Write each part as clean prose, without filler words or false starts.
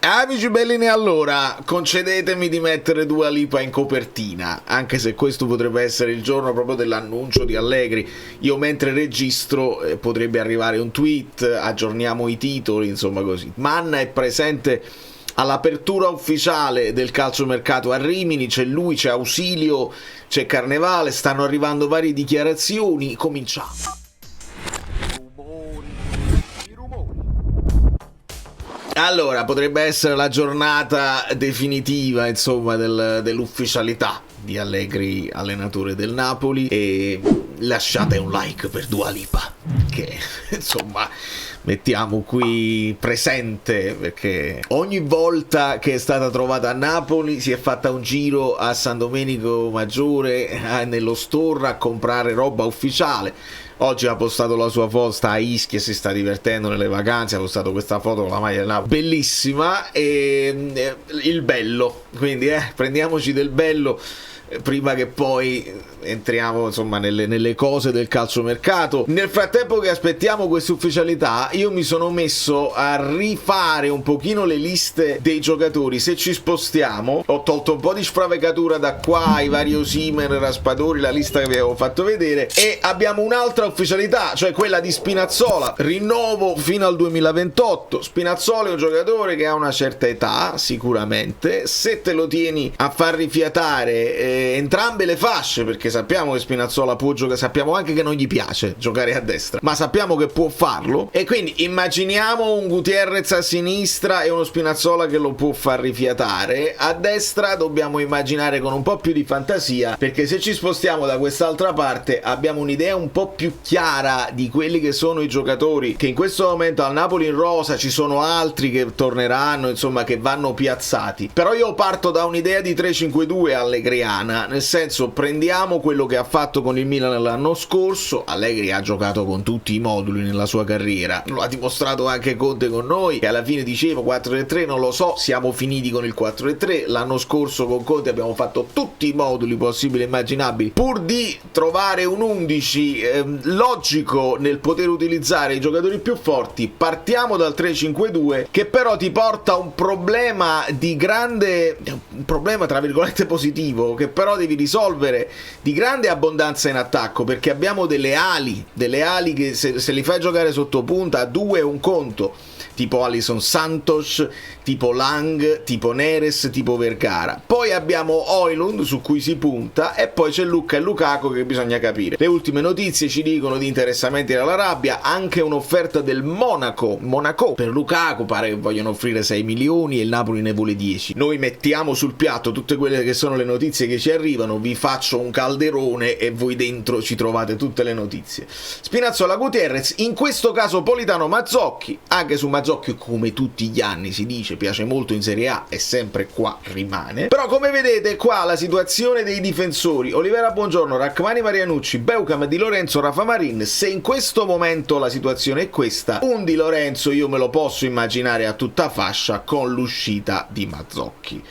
Amici bellini, allora concedetemi di mettere Dua Lipa in copertina, anche se questo potrebbe essere il giorno proprio dell'annuncio di Allegri. Io mentre registro potrebbe arrivare un tweet, aggiorniamo i titoli, insomma così. Manna è presente all'apertura ufficiale del calciomercato a Rimini, c'è lui, c'è Ausilio, c'è Carnevale, stanno arrivando varie dichiarazioni, cominciamo. Allora, potrebbe essere la giornata definitiva, insomma, dell'ufficialità di Allegri, allenatore del Napoli, e lasciate un like per Dua Lipa, che insomma mettiamo qui presente, perché ogni volta che è stata trovata a Napoli si è fatta un giro a San Domenico Maggiore, nello store, a comprare roba ufficiale. Oggi ha postato la sua foto, sta a Ischia, si sta divertendo nelle vacanze, ha postato questa foto con la maglia del Napoli, bellissima, e il bello, quindi prendiamoci del bello prima che poi entriamo insomma nelle cose del calciomercato. Nel frattempo che aspettiamo queste ufficialità, io mi sono messo a rifare un pochino le liste dei giocatori. Se ci spostiamo, ho tolto un po' di sfravecatura da qua, i vari Osimhen, Raspadori, la lista che vi avevo fatto vedere, e abbiamo un'altra ufficialità, cioè quella di Spinazzola, rinnovo fino al 2028. Spinazzola è un giocatore che ha una certa età, sicuramente, se te lo tieni a far rifiatare entrambe le fasce, perché sappiamo che Spinazzola può giocare, sappiamo anche che non gli piace giocare a destra, ma sappiamo che può farlo, e quindi immaginiamo un Gutierrez a sinistra e uno Spinazzola che lo può far rifiatare. A destra dobbiamo immaginare con un po' più di fantasia, perché se ci spostiamo da quest'altra parte abbiamo un'idea un po' più chiara di quelli che sono i giocatori che in questo momento al Napoli in rosa. Ci sono altri che torneranno, insomma, che vanno piazzati, però io parto da un'idea di 3-5-2 allegriana, nel senso, prendiamo quello che ha fatto con il Milan l'anno scorso. Allegri ha giocato con tutti i moduli nella sua carriera, lo ha dimostrato anche Conte con noi, che alla fine diceva 4-3, non lo so, siamo finiti con il 4-3. L'anno scorso con Conte abbiamo fatto tutti i moduli possibili e immaginabili pur di trovare un 11 logico nel poter utilizzare i giocatori più forti. Partiamo dal 3-5-2, che però ti porta un problema di grande, un problema tra virgolette positivo, che però devi risolvere, di grande abbondanza in attacco, perché abbiamo delle ali che se li fai giocare sotto punta a due è un conto, tipo Alisson Santos, tipo Lang, tipo Neres, tipo Vergara. Poi abbiamo Højlund su cui si punta, e poi c'è Lucca e Lukaku che bisogna capire. Le ultime notizie ci dicono di interessamenti dall'Arabia, anche un'offerta del Monaco per Lukaku, pare che vogliono offrire 6 milioni e il Napoli ne vuole 10. Noi mettiamo sul piatto tutte quelle che sono le notizie che ci arrivano, vi faccio un calderone e voi dentro ci trovate tutte le notizie. Spinazzola, Gutierrez, in questo caso Politano, Mazzocchi, anche su Mazzocchi come tutti gli anni si dice piace molto in Serie A e sempre qua rimane. Però come vedete qua la situazione dei difensori: Olivera Buongiorno, Rachmani, Marianucci, Beukam, Di Lorenzo, Rafa Marin. Se in questo momento la situazione è questa, un Di Lorenzo io me lo posso immaginare a tutta fascia con l'uscita di Mazzocchi.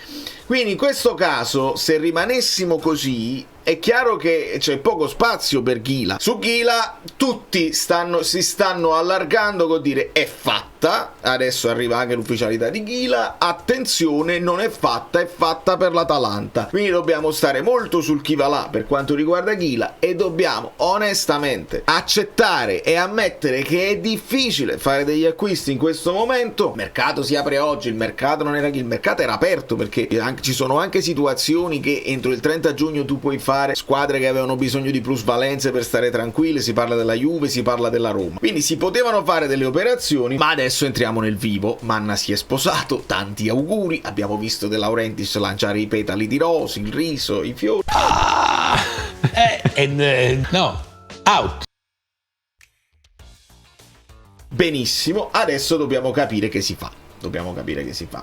Quindi in questo caso, se rimanessimo così, è chiaro che c'è poco spazio per Ghila. Su Ghila tutti si stanno allargando con dire è fatta, adesso arriva anche l'ufficialità di Ghila, attenzione, non è fatta, è fatta per l'Atalanta. Quindi dobbiamo stare molto sul chi va là per quanto riguarda Ghila, e dobbiamo onestamente accettare e ammettere che è difficile fare degli acquisti in questo momento. Il mercato si apre oggi, il mercato non era, il mercato era aperto, perché ci sono anche situazioni che entro il 30 giugno tu puoi fare, squadre che avevano bisogno di plusvalenze per stare tranquille, si parla della Juve, si parla della Roma, quindi si potevano fare delle operazioni. Ma adesso entriamo nel vivo. Manna si è sposato, tanti auguri, abbiamo visto De Laurentiis lanciare i petali di rose, il riso, i fiori. No, out. Benissimo, adesso dobbiamo capire che si fa.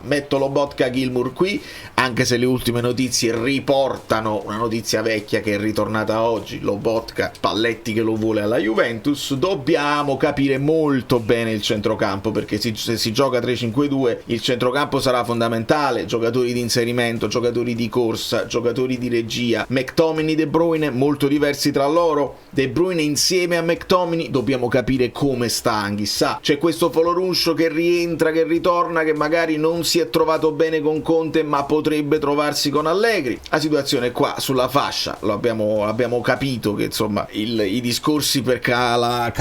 Metto Lobotka Gilmour qui, anche se le ultime notizie riportano una notizia vecchia che è ritornata oggi: Lobotka, Spalletti che lo vuole alla Juventus. Dobbiamo capire molto bene il centrocampo, perché se si gioca 3-5-2 il centrocampo sarà fondamentale. Giocatori di inserimento, giocatori di corsa, giocatori di regia. McTominay, De Bruyne molto diversi tra loro. De Bruyne insieme a McTominay, dobbiamo capire come sta Anghissà. C'è questo Foloruncio che rientra, che ritorna, Corna che magari non si è trovato bene con Conte ma potrebbe trovarsi con Allegri. La situazione qua sulla fascia abbiamo capito che insomma i discorsi per Khalil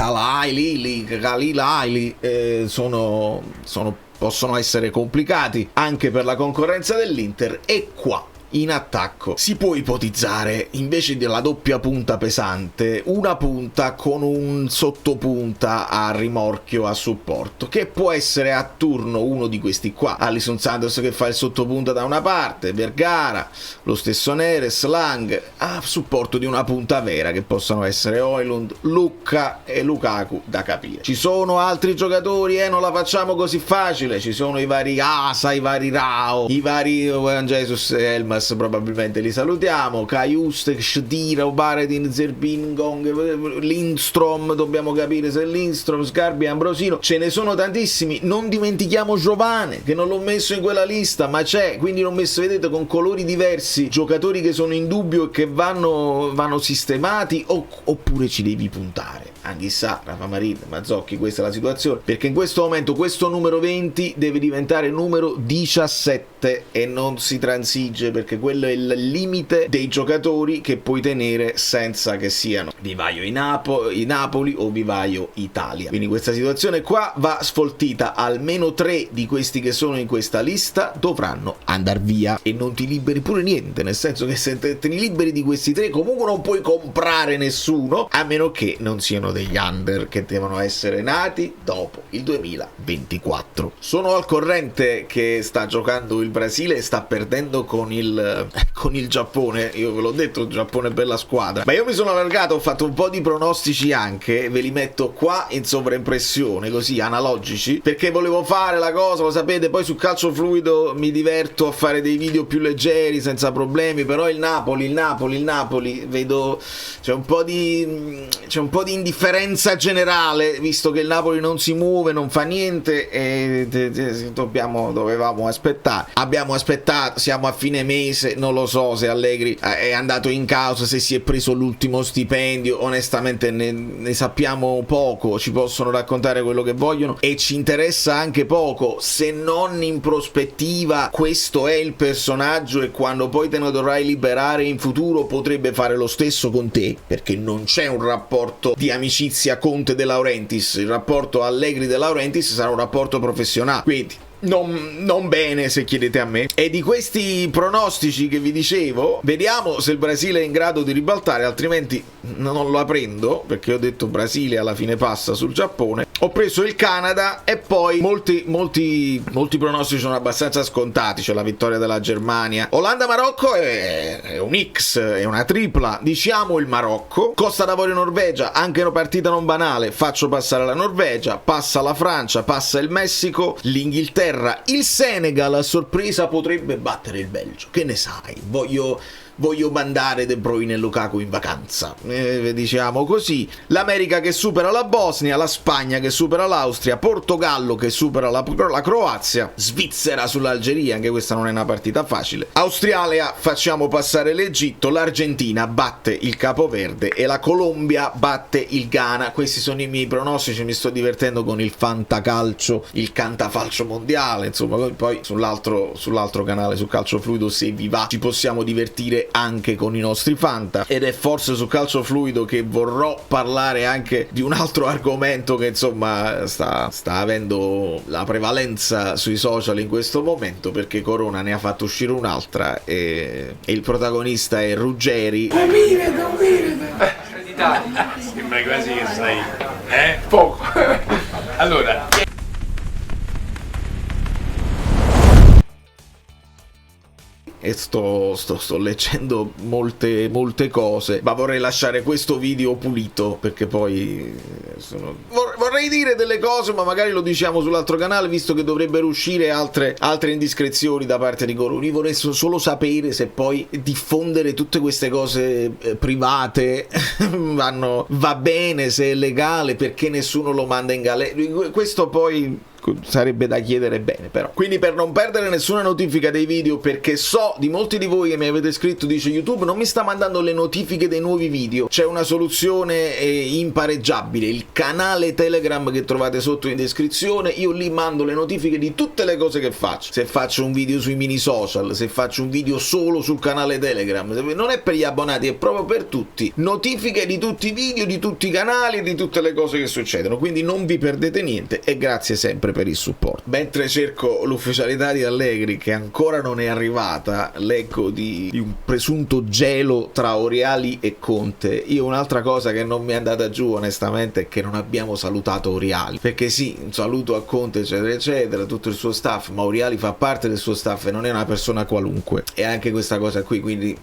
possono essere complicati anche per la concorrenza dell'Inter, e qua in attacco si può ipotizzare, invece della doppia punta pesante, una punta con un sottopunta a rimorchio, a supporto, che può essere a turno uno di questi qua. Alisson Sanders che fa il sottopunta da una parte, Vergara, lo stesso Neres, Lang, a supporto di una punta vera che possono essere Højlund, Lucca e Lukaku, da capire. Ci sono altri giocatori, non la facciamo così facile, ci sono i vari Asa, i vari Rao, i vari Jesus Elmas, probabilmente li salutiamo, Kajustek, Shedira, Obaredin, Zerbin, Gong, Lindstrom, dobbiamo capire se Lindstrom, Sgarbi, Ambrosino, ce ne sono tantissimi. Non dimentichiamo Giovane, che non l'ho messo in quella lista ma c'è, quindi l'ho messo, vedete, con colori diversi, giocatori che sono in dubbio e che vanno sistemati, oppure ci devi puntare Anghissà, Rafa Marin, Mazzocchi. Questa è la situazione, perché in questo momento questo numero 20 deve diventare numero 17 e non si transige, perché quello è il limite dei giocatori che puoi tenere senza che siano Vivaio Napoli o Vivaio Italia. Quindi questa situazione qua va sfoltita. Almeno 3 di questi che sono in questa lista dovranno andare via, e non ti liberi pure niente, nel senso che se te ne liberi di questi 3 comunque non puoi comprare nessuno, a meno che non siano degli under che devono essere nati dopo il 2024. Sono al corrente che sta giocando il Brasile e sta perdendo con il Giappone. Io ve l'ho detto, il Giappone è bella squadra, ma io mi sono allargato, ho fatto un po' di pronostici anche, ve li metto qua in sovraimpressione, così analogici, perché volevo fare la cosa, lo sapete, poi su Calcio Fluido mi diverto a fare dei video più leggeri senza problemi, però il Napoli vedo c'è un po' di indifferenza generale, visto che il Napoli non si muove, non fa niente, e dovevamo aspettare. Abbiamo aspettato, siamo a fine mese, non lo so se Allegri è andato in causa, se si è preso l'ultimo stipendio, onestamente ne sappiamo poco, ci possono raccontare quello che vogliono e ci interessa anche poco, se non in prospettiva. Questo è il personaggio, e quando poi te ne dovrai liberare in futuro potrebbe fare lo stesso con te, perché non c'è un rapporto di amicizia Conte De Laurentiis, il rapporto Allegri De Laurentiis sarà un rapporto professionale, quindi non bene, se chiedete a me. E di questi pronostici che vi dicevo, vediamo se il Brasile è in grado di ribaltare, altrimenti non la prendo, perché ho detto Brasile alla fine passa sul Giappone. Ho preso il Canada, e poi molti pronostici sono abbastanza scontati. C'è la vittoria della Germania. Olanda-Marocco è un X, è una tripla, diciamo il Marocco. Costa d'Avorio-Norvegia, anche una partita non banale, faccio passare la Norvegia, passa la Francia, passa il Messico, l'Inghilterra, il Senegal a sorpresa potrebbe battere il Belgio, che ne sai, voglio mandare De Bruyne e Lukaku in vacanza, diciamo così. L'America che supera la Bosnia, la Spagna che supera l'Austria, Portogallo che supera la Croazia, Svizzera sull'Algeria, anche questa non è una partita facile, Australia facciamo passare l'Egitto, l'Argentina batte il Capoverde e la Colombia batte il Ghana. Questi sono i miei pronostici, mi sto divertendo con il fantacalcio, il cantafalcio mondiale, insomma. Poi sull'altro canale, su Calcio Fluido, se vi va, ci possiamo divertire anche con i nostri fanta, ed è forse su Calcio Fluido che vorrò parlare anche di un altro argomento che insomma sta avendo la prevalenza sui social in questo momento, perché Corona ne ha fatto uscire un'altra e il protagonista è Ruggeri. Sembra quasi che sai poco. Allora, e sto leggendo molte cose, ma vorrei lasciare questo video pulito, perché poi vorrei dire delle cose, ma magari lo diciamo sull'altro canale, visto che dovrebbero uscire altre indiscrezioni da parte di Coroni. Vorrei solo sapere se poi diffondere tutte queste cose private va bene, se è legale, perché nessuno lo manda in galera. Questo poi sarebbe da chiedere bene però. Quindi per non perdere nessuna notifica dei video, perché so di molti di voi che mi avete scritto, dice YouTube non mi sta mandando le notifiche dei nuovi video, c'è una soluzione impareggiabile, il canale Telegram che trovate sotto in descrizione, io lì mando le notifiche di tutte le cose che faccio, se faccio un video sui mini social, se faccio un video solo sul canale Telegram, non è per gli abbonati, è proprio per tutti, notifiche di tutti i video, di tutti i canali, di tutte le cose che succedono, quindi non vi perdete niente e grazie sempre per il supporto. Mentre cerco l'ufficialità di Allegri, che ancora non è arrivata, leggo di un presunto gelo tra Oriali e Conte. Io un'altra cosa che non mi è andata giù onestamente è che non abbiamo salutato Oriali, perché sì, un saluto a Conte eccetera eccetera, tutto il suo staff, ma Oriali fa parte del suo staff e non è una persona qualunque, e anche questa cosa qui, quindi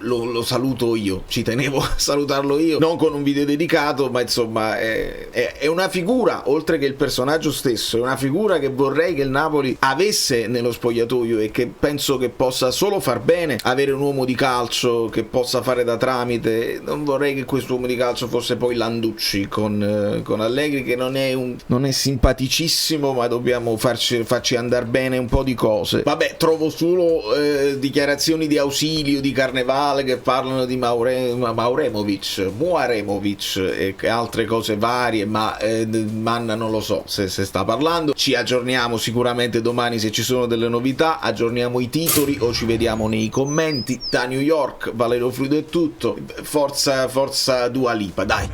lo saluto io, ci tenevo a salutarlo io, non con un video dedicato, ma insomma è una figura, oltre che il personaggio stesso, è una figura che vorrei che il Napoli avesse nello spogliatoio e che penso che possa solo far bene avere un uomo di calcio che possa fare da tramite. Non vorrei che questo uomo di calcio fosse poi Landucci con Allegri, che non è simpaticissimo, ma dobbiamo farci andare bene un po' di cose. Vabbè, trovo solo dichiarazioni di ausilio di Carnevale che parlano di Muaremovic e altre cose varie, ma Manna non lo so se sta parlando. Ci aggiorniamo sicuramente domani se ci sono delle novità, aggiorniamo i titoli o ci vediamo nei commenti. Da New York, Valerio Frido è tutto, forza Dua Lipa, dai!